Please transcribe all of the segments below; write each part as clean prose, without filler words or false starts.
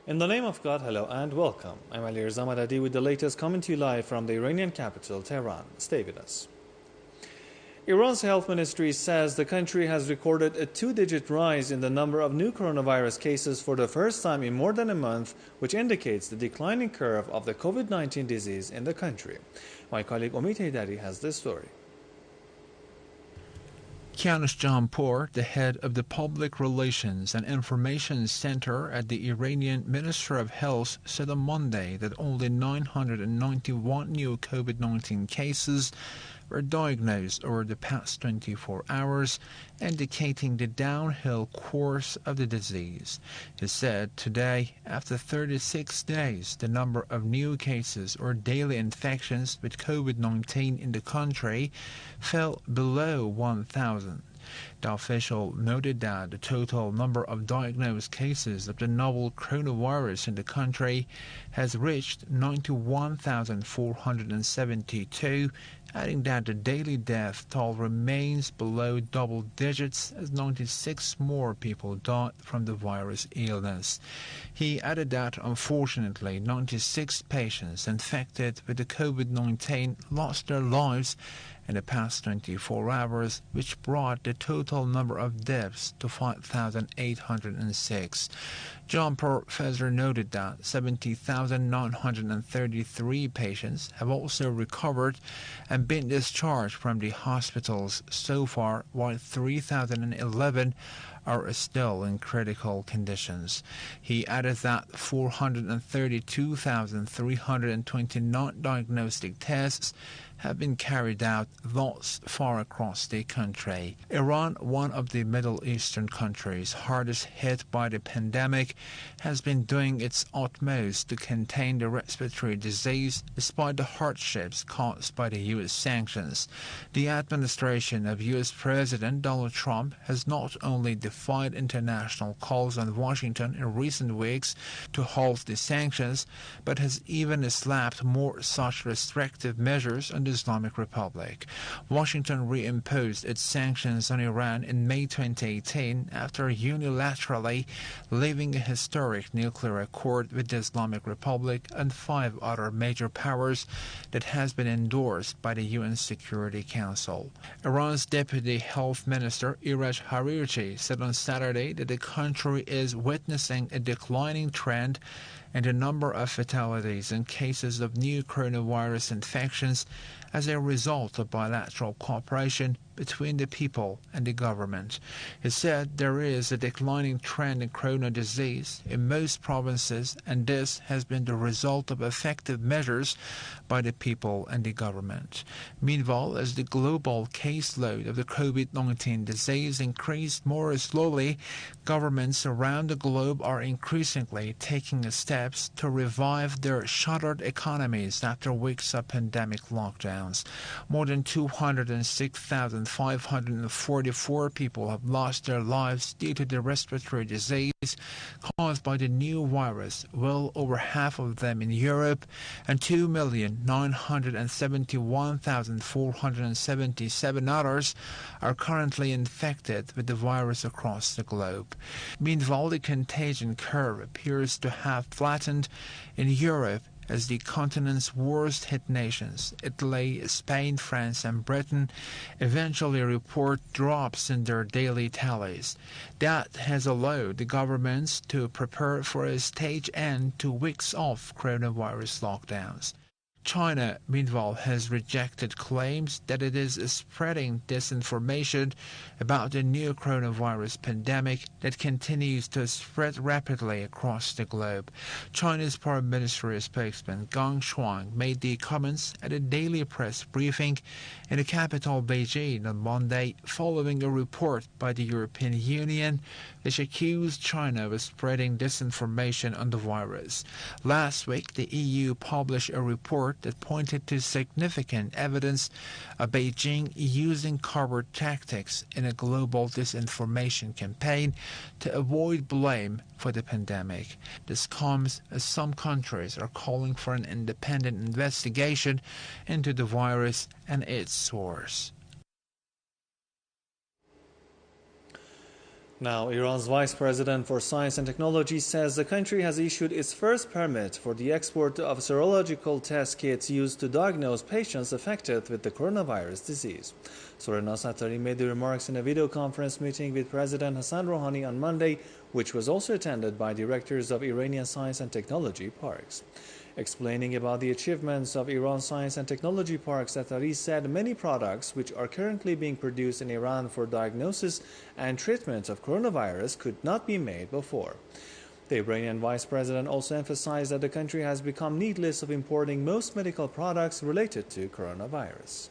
In the name of God, hello and welcome. I'm Ali Zamadadi with the latest coming to you live from the Iranian capital, Tehran. Stay with us. Iran's health ministry says the country has recorded a two-digit rise in the number of new coronavirus cases for the first time in more than a month, which indicates the declining curve of the COVID-19 disease in the country. My colleague Omid Heydari has this story. Kianush Jahanpour, the head of the Public Relations and Information Center at the Iranian Ministry of Health, said on Monday that only 991 new COVID-19 cases were diagnosed over the past 24 hours, indicating the downhill course of the disease. He said today, after 36 days, the number of new cases or daily infections with COVID-19 in the country fell below 1,000. The official noted that the total number of diagnosed cases of the novel coronavirus in the country has reached 91,472, adding that the daily death toll remains below double digits as 96 more people died from the virus illness. He added that unfortunately 96 patients infected with the COVID-19 lost their lives in the past 24 hours, which brought the total number of deaths to 5,806. Jahanpour further noted that 70,933 patients have also recovered and been discharged from the hospitals so far, while 3,011 are still in critical conditions. He added that 432,329 diagnostic tests have been carried out thus far across the country. Iran, one of the Middle Eastern countries hardest hit by the pandemic, has been doing its utmost to contain the respiratory disease despite the hardships caused by the U.S. sanctions. The administration of U.S. President Donald Trump has not only defied international calls on Washington in recent weeks to halt the sanctions, but has even slapped more such restrictive measures on the Islamic Republic. Washington reimposed its sanctions on Iran in May 2018 after unilaterally leaving a historic nuclear accord with the Islamic Republic and 5 other major powers that has been endorsed by the UN Security Council. Iran's Deputy Health Minister Iraj Harirchi said on Saturday that the country is witnessing a declining trend in the number of fatalities and cases of new coronavirus infections as a result of bilateral cooperation between the people and the government. He said there is a declining trend in corona disease in most provinces, and this has been the result of effective measures by the people and the government. Meanwhile, as the global caseload of the COVID-19 disease increased more slowly, governments around the globe are increasingly taking steps to revive their shuttered economies after weeks of pandemic lockdowns. More than 206,544 people have lost their lives due to the respiratory disease caused by the new virus, well over half of them in Europe, and 2,971,477 others are currently infected with the virus across the globe. Meanwhile, the contagion curve appears to have flattened in Europe as the continent's worst-hit nations, Italy, Spain, France, and Britain, eventually report drops in their daily tallies. That has allowed the governments to prepare for a stage end to weeks of coronavirus lockdowns. China, meanwhile, has rejected claims that it is spreading disinformation about the new coronavirus pandemic that continues to spread rapidly across the globe. China's Foreign Ministry spokesman Gang Shuang made the comments at a daily press briefing in the capital Beijing on Monday following a report by the European Union which accused China of spreading disinformation on the virus. Last week, the EU published a report that pointed to significant evidence of Beijing using covert tactics in a global disinformation campaign to avoid blame for the pandemic. This comes as some countries are calling for an independent investigation into the virus and its source. Now, Iran's Vice President for Science and Technology says the country has issued its first permit for the export of serological test kits used to diagnose patients affected with the coronavirus disease. Surena Satari made the remarks in a video conference meeting with President Hassan Rouhani on Monday, which was also attended by directors of Iranian science and technology parks. Explaining about the achievements of Iran's science and technology parks, Satari said many products which are currently being produced in Iran for diagnosis and treatment of coronavirus could not be made before. The Iranian vice president also emphasized that the country has become needless of importing most medical products related to coronavirus.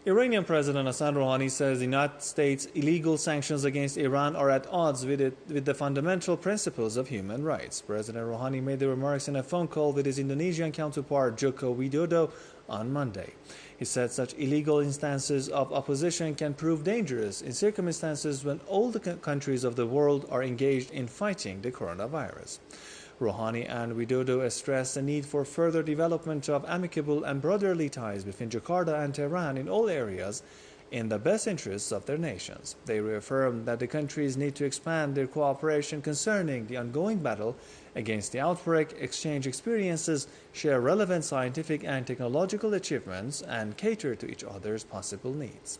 Iranian President Hassan Rouhani says the United States' illegal sanctions against Iran are at odds with the fundamental principles of human rights. President Rouhani made the remarks in a phone call with his Indonesian counterpart Joko Widodo on Monday. He said such illegal instances of opposition can prove dangerous in circumstances when all the countries of the world are engaged in fighting the coronavirus. Rouhani and Widodo stressed the need for further development of amicable and brotherly ties between Jakarta and Tehran in all areas in the best interests of their nations. They reaffirmed that the countries need to expand their cooperation concerning the ongoing battle against the outbreak, exchange experiences, share relevant scientific and technological achievements, and cater to each other's possible needs.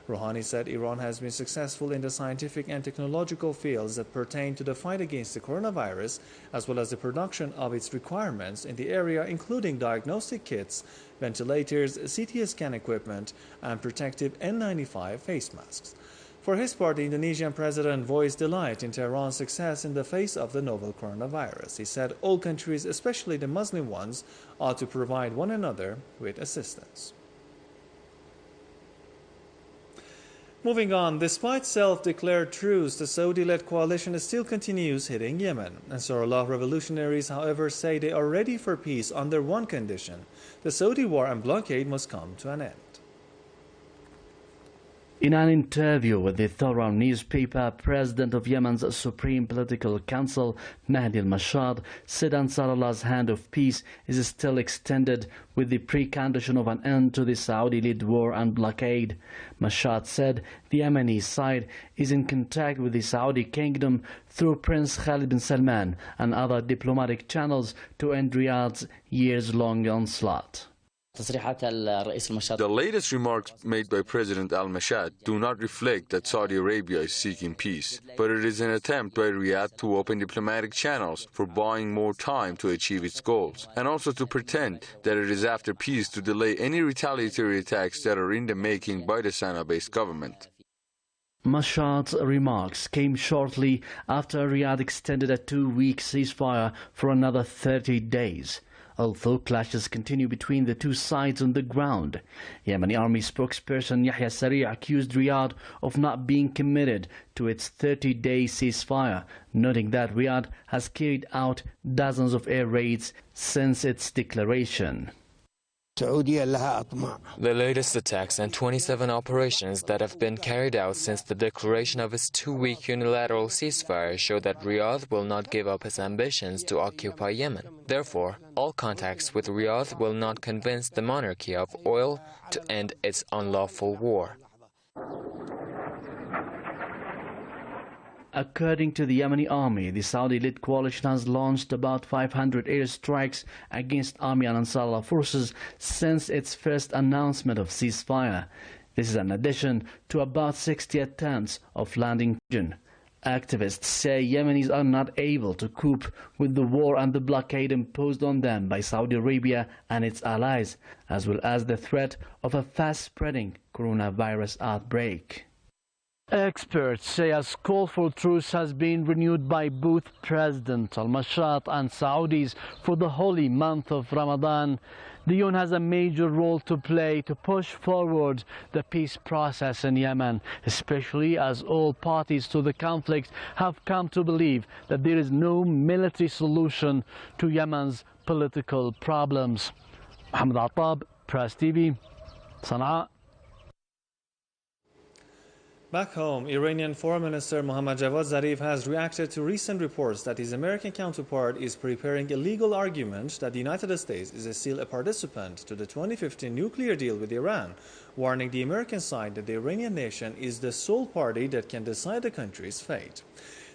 Rouhani said Iran has been successful in the scientific and technological fields that pertain to the fight against the coronavirus, as well as the production of its requirements in the area, including diagnostic kits, ventilators, CT scan equipment, and protective N95 face masks. For his part, the Indonesian president voiced delight in Tehran's success in the face of the novel coronavirus. He said all countries, especially the Muslim ones, ought to provide one another with assistance. Moving on, despite self-declared truce, the Saudi-led coalition still continues hitting Yemen. Ansarullah revolutionaries, however, say they are ready for peace under one condition: the Saudi war and blockade must come to an end. In an interview with the Thawra newspaper, President of Yemen's Supreme Political Council, Mahdi al-Mashhad, said Ansarullah's hand of peace is still extended with the precondition of an end to the Saudi-led war and blockade. Mashhad said the Yemeni side is in contact with the Saudi kingdom through Prince Khalid bin Salman and other diplomatic channels to end Riyadh's years-long onslaught. The latest remarks made by President al-Mashhad do not reflect that Saudi Arabia is seeking peace, but it is an attempt by Riyadh to open diplomatic channels for buying more time to achieve its goals, and also to pretend that it is after peace to delay any retaliatory attacks that are in the making by the Sana'a-based government. Mashhad's remarks came shortly after Riyadh extended a 2-week ceasefire for another 30 days. Although clashes continue between the two sides on the ground, Yemeni army spokesperson Yahya Sari accused Riyadh of not being committed to its 30-day ceasefire, noting that Riyadh has carried out dozens of air raids since its declaration. The latest attacks and 27 operations that have been carried out since the declaration of its 2-week unilateral ceasefire show that Riyadh will not give up its ambitions to occupy Yemen. Therefore, all contacts with Riyadh will not convince the monarchy of oil to end its unlawful war. According to the Yemeni army, the Saudi-led coalition has launched about 500 airstrikes against army and Ansarullah forces since its first announcement of ceasefire. This is in addition to about 60 attempts of landing. Activists say Yemenis are not able to cope with the war and the blockade imposed on them by Saudi Arabia and its allies, as well as the threat of a fast-spreading coronavirus outbreak. Experts say as call for truce has been renewed by both President al-Mashhad and Saudis for the holy month of Ramadan, the UN has a major role to play to push forward the peace process in Yemen, especially as all parties to the conflict have come to believe that there is no military solution to Yemen's political problems. Mohammed Attab, Press TV, Sana'a. Back home, Iranian Foreign Minister Mohammad Javad Zarif has reacted to recent reports that his American counterpart is preparing a legal argument that the United States is still a participant to the 2015 nuclear deal with Iran, warning the American side that the Iranian nation is the sole party that can decide the country's fate.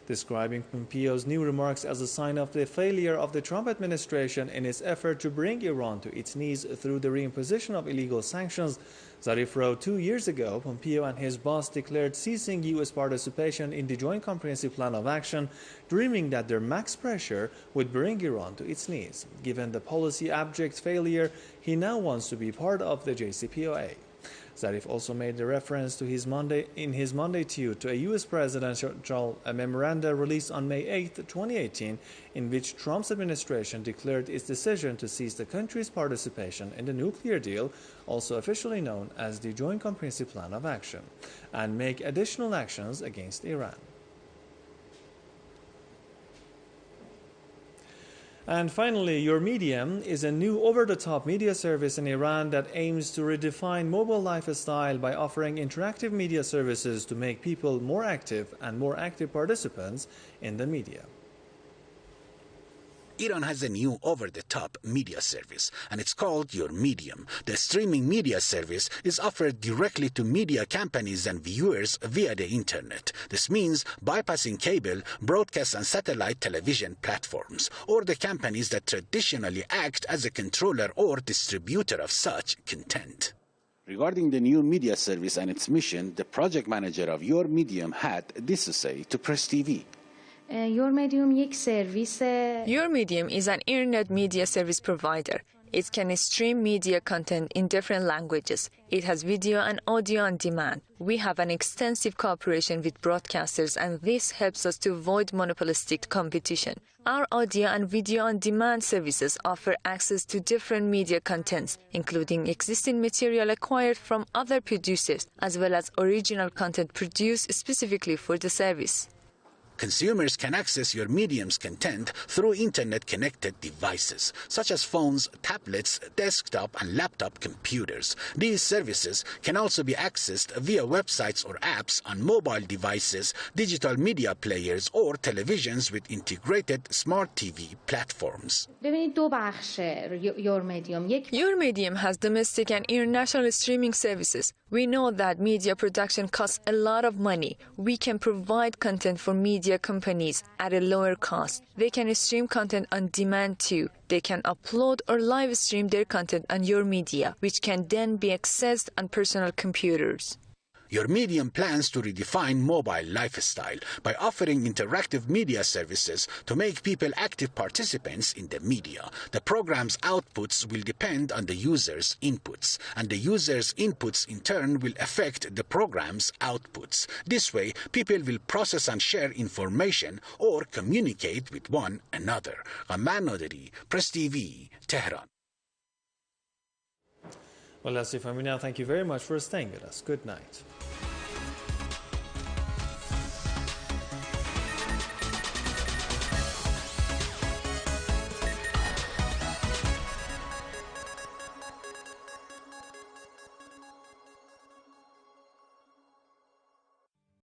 Describing Pompeo's new remarks as a sign of the failure of the Trump administration in its effort to bring Iran to its knees through the reimposition of illegal sanctions, Zarif wrote 2 years ago Pompeo and his boss declared ceasing U.S. participation in the Joint Comprehensive Plan of Action, dreaming that their max pressure would bring Iran to its knees. Given the policy abject failure, he now wants to be part of the JCPOA. Zarif also made a reference to his Monday tweet to a U.S. presidential memoranda released on May 8, 2018, in which Trump's administration declared its decision to cease the country's participation in the nuclear deal, also officially known as the Joint Comprehensive Plan of Action, and make additional actions against Iran. And finally, Your Medium is a new over-the-top media service in Iran that aims to redefine mobile lifestyle by offering interactive media services to make people more active and more active participants in the media. Iran has a new over-the-top media service, and it's called Your Medium. The streaming media service is offered directly to media companies and viewers via the internet. This means bypassing cable, broadcast and satellite television platforms, or the companies that traditionally act as a controller or distributor of such content. Regarding the new media service and its mission, the project manager of Your Medium had this to say to Press TV. Your Medium is an internet media service provider. It can stream media content in different languages. It has video and audio on demand. We have an extensive cooperation with broadcasters, and this helps us to avoid monopolistic competition. Our audio and video on demand services offer access to different media contents, including existing material acquired from other producers, as well as original content produced specifically for the service. Consumers can access Your Medium's content through internet-connected devices, such as phones, tablets, desktop and laptop computers. These services can also be accessed via websites or apps on mobile devices, digital media players, or televisions with integrated smart TV platforms. Your Medium has domestic and international streaming services. We know that media production costs a lot of money. We can provide content for media companies at a lower cost. They can stream content on demand too. They can upload or live stream their content on Your Media, which can then be accessed on personal computers. Your Medium plans to redefine mobile lifestyle by offering interactive media services to make people active participants in the media. The program's outputs will depend on the user's inputs, and the user's inputs in turn will affect the program's outputs. This way, people will process and share information or communicate with one another. Ghaman Naderi, Press TV, Tehran. Well, that's it from me now. Thank you very much for staying with us. Good night.